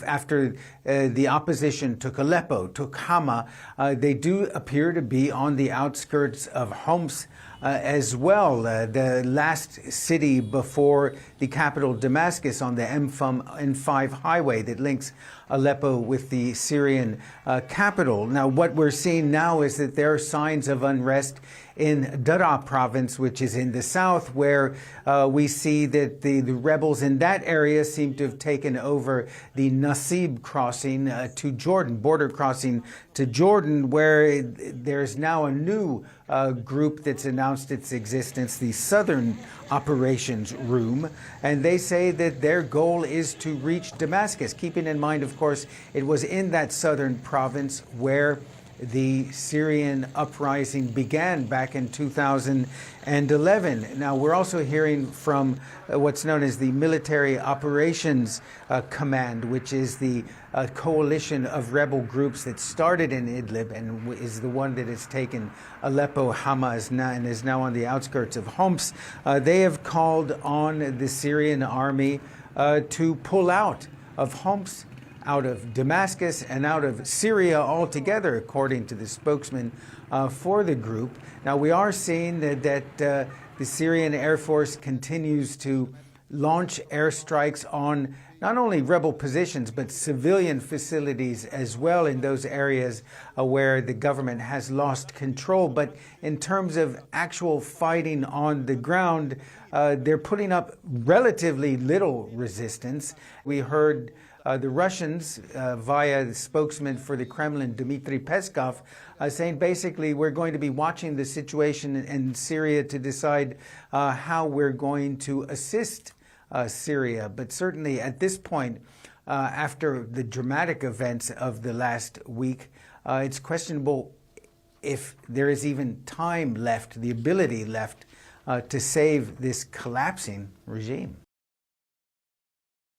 After the opposition took Aleppo, took Hama, they do appear to be on the outskirts of Homs as well, the last city before the capital Damascus on the M5 highway that links Aleppo with the Syrian capital. Now, what we're seeing now is that there are signs of unrest in Derعا province, which is in the south, where we see that the rebels in that area seem to have taken over the Nasib crossing to Jordan, border crossing to Jordan, where there's now a new group that's announced its existence, the Southern Operations Room, and they say that their goal is to reach Damascus, keeping in mind, of course, it was in that southern province where the Syrian uprising began back in 2011. Now, we're also hearing from what's known as the Military Operations Command, which is the coalition of rebel groups that started in Idlib and is the one that has taken Aleppo, Hama, and is now on the outskirts of Homs. They have called on the Syrian army to pull out of Homs, out of Damascus, and out of Syria altogether, according to the spokesman for the group. Now, we are seeing that the Syrian Air Force continues to launch airstrikes on not only rebel positions, but civilian facilities as well in those areas where the government has lost control. But in terms of actual fighting on the ground, they're putting up relatively little resistance. We heard the Russians, via the spokesman for the Kremlin, Dmitry Peskov, saying basically we're going to be watching the situation in Syria to decide how we're going to assist Syria. But certainly at this point, after the dramatic events of the last week, it's questionable if there is even time left, the ability left to save this collapsing regime.